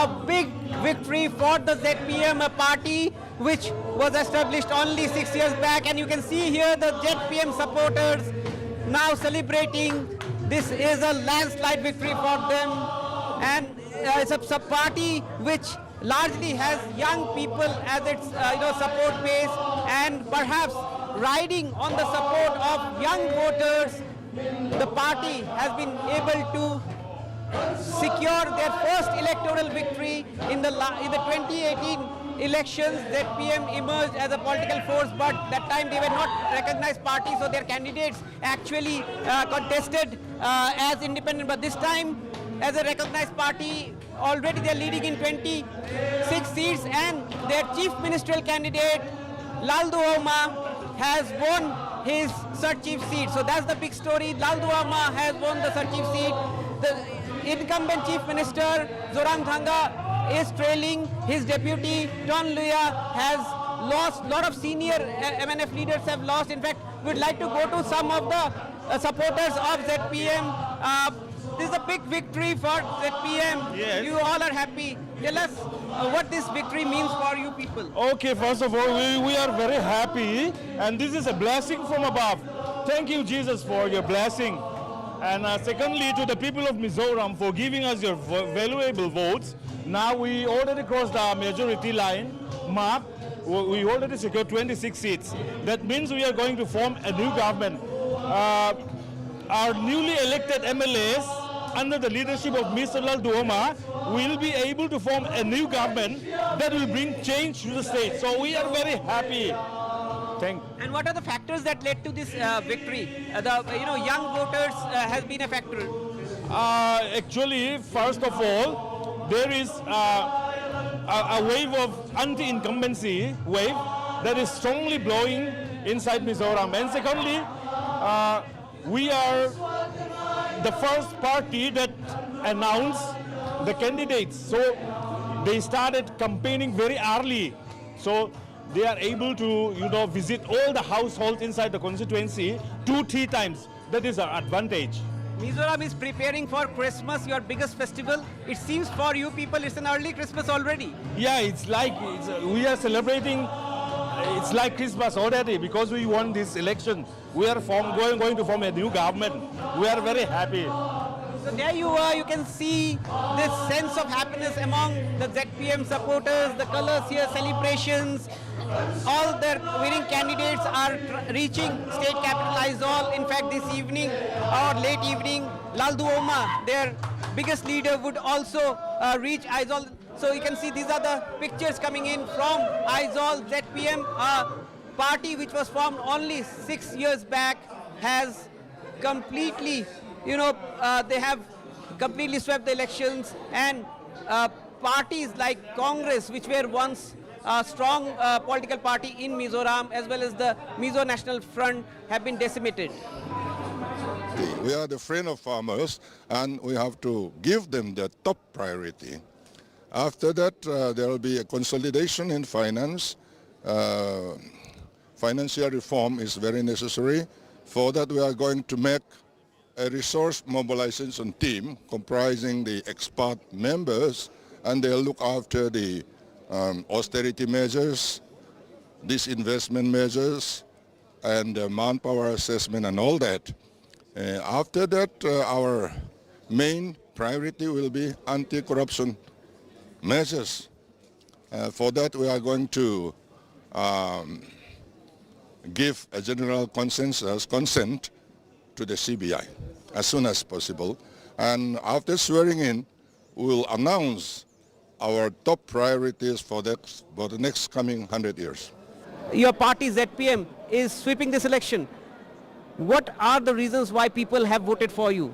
a big victory for the ZPM, a party which was established only 6 years back, and you can see here the ZPM supporters now celebrating. This is a landslide victory for them, and it's a party which largely has young people as its support base, and perhaps riding on the support of young voters, the party has been able to secure their first electoral victory in the 2018 elections. ZPM emerged as a political force, but that time they were not recognized party, so their candidates actually contested as independent. But this time, as a recognized party, already they are leading in 26 seats, and their chief ministerial candidate, Lal Duoma, has won his Sir Chief seat. So that's the big story. Lal Duoma has won the Sir Chief seat. The incumbent chief minister, Zoramthanga, is trailing. His deputy, Ton Luya, has lost. A lot of senior MNF leaders have lost. In fact, we'd like to go to some of the supporters of ZPM. This is a big victory for ZPM. Yes. You all are happy. Tell us what this victory means for you people. Okay, first of all, we are very happy, and this is a blessing from above. Thank you, Jesus, for your blessing. And secondly, to the people of Mizoram for giving us your valuable votes. Now we already crossed the majority line mark. We already secured 26 seats. That means we are going to form a new government. Our newly elected MLAs, under the leadership of Mr. Lal Duoma, will be able to form a new government that will bring change to the state. So we are very happy. Thank you. And what are the factors that led to this victory? Young voters has been a factor. Actually, first of all, there is a wave of anti-incumbency wave that is strongly blowing inside Mizoram. And secondly, we are the first party that announced the candidates. So they started campaigning very early. So they are able to, visit all the households inside the constituency 2-3 times. That is our advantage. Mizoram is preparing for Christmas, your biggest festival. It seems for you people it's an early Christmas already. Yeah, we are celebrating. It's like Christmas already because we won this election. We are going to form a new government. We are very happy. So there you are, you can see this sense of happiness among the ZPM supporters, the colors here, celebrations. All their winning candidates are reaching state capital Aizawl. In fact, this evening or late evening, Lal Duoma, their biggest leader, would also reach Aizawl. So you can see these are the pictures coming in from Aizawl. ZPM, a party which was formed only 6 years back, has completely, they have completely swept the elections, and parties like Congress, which were once a strong political party in Mizoram, as well as the Mizo National Front, have been decimated. We are the friend of farmers, and we have to give them the top priority. After that, there will be a consolidation in finance. Financial reform is very necessary. For that, we are going to make a resource mobilization team comprising the expert members, and they'll look after the austerity measures, disinvestment measures, and manpower assessment and all that. After that, our main priority will be anti-corruption measures. For that, we are going to give a general consent to the CBI as soon as possible. And after swearing in, we will announce our top priorities for the next coming 100 years. Your party, ZPM, is sweeping this election. What are the reasons why people have voted for you?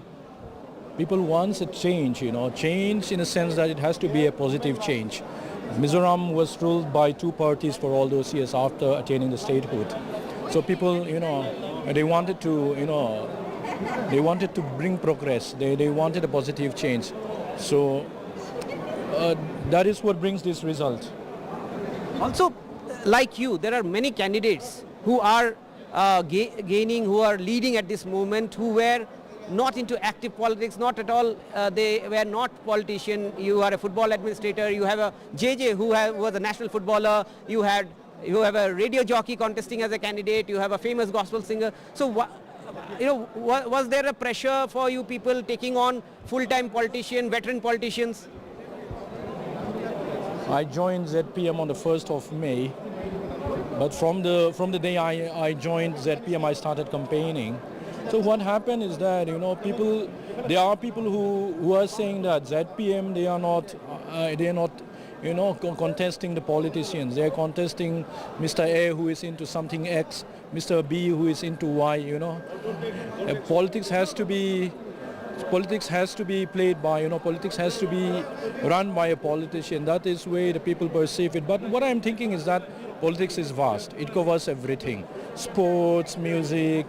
People want a change, change in a sense that it has to be a positive change. Mizoram was ruled by two parties for all those years after attaining the statehood. So people, they wanted to bring progress. They wanted a positive change. So that is what brings this result. Also, like you, there are many candidates who are gaining, who are leading at this moment, who were not into active politics, not at all. They were not politicians. You are a football administrator. You have a JJ who was a national footballer. You have a radio jockey contesting as a candidate. You have a famous gospel singer. So, was there a pressure for you people taking on full-time politicians, veteran politicians? I joined ZPM on the 1st of May, but from the day I joined ZPM, I started campaigning. So what happened is that, there are people who are saying that ZPM, they are not contesting the politicians. They are contesting Mr. A, who is into something X, Mr. B, who is into Y. Politics has to be played by, politics has to be run by a politician. That is the way the people perceive it. But what I'm thinking is that politics is vast. It covers everything. Sports, music,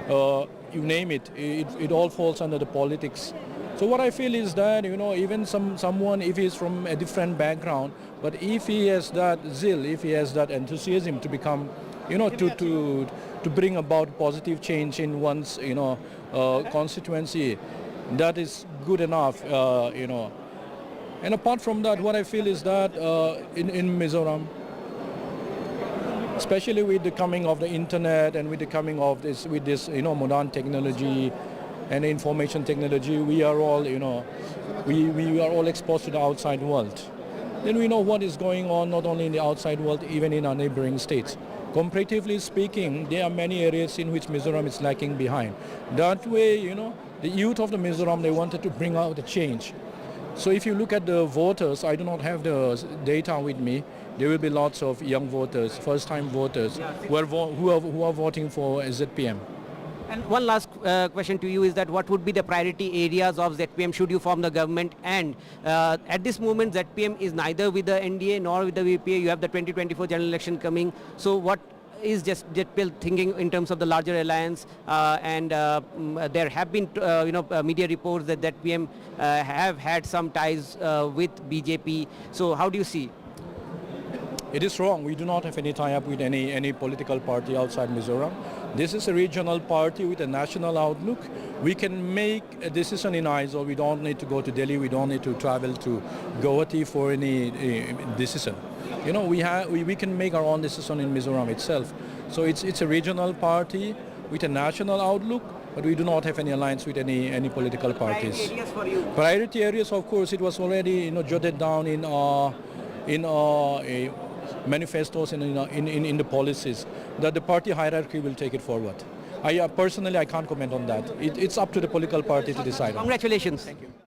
you name it. It all falls under the politics. So what I feel is that, even someone, if he's from a different background, but if he has that zeal, if he has that enthusiasm to become, to bring about positive change in one's, constituency, that is good enough, And apart from that, what I feel is that in Mizoram, especially with the coming of the internet and with the coming of this modern technology and information technology, we are all we are all exposed to the outside world. Then we know what is going on not only in the outside world, even in our neighboring states. Comparatively speaking, there are many areas in which Mizoram is lagging behind. That way, the youth of the Mizoram, they wanted to bring out a change. So if you look at the voters, I do not have the data with me. There will be lots of young voters, first-time voters, who are voting for ZPM. And one last question to you is that what would be the priority areas of ZPM should you form the government? And at this moment, ZPM is neither with the NDA nor with the VPA. You have the 2024 general election coming. So what is ZPM thinking in terms of the larger alliance? There have been media reports that ZPM have had some ties with BJP. So how do you see? It is wrong. We do not have any tie-up with any political party outside Mizoram. This is a regional party with a national outlook. We can make a decision in Aizawl. We don't need to go to Delhi. We don't need to travel to Guwahati for any decision. We can make our own decision in Mizoram itself. So it's a regional party with a national outlook, but we do not have any alliance with any political parties. Priority areas for you? Priority areas, of course, it was already jotted down in manifestos in the policies that the party hierarchy will take it forward. Personally, I can't comment on that. It's up to the political party to decide. Congratulations. Thank you.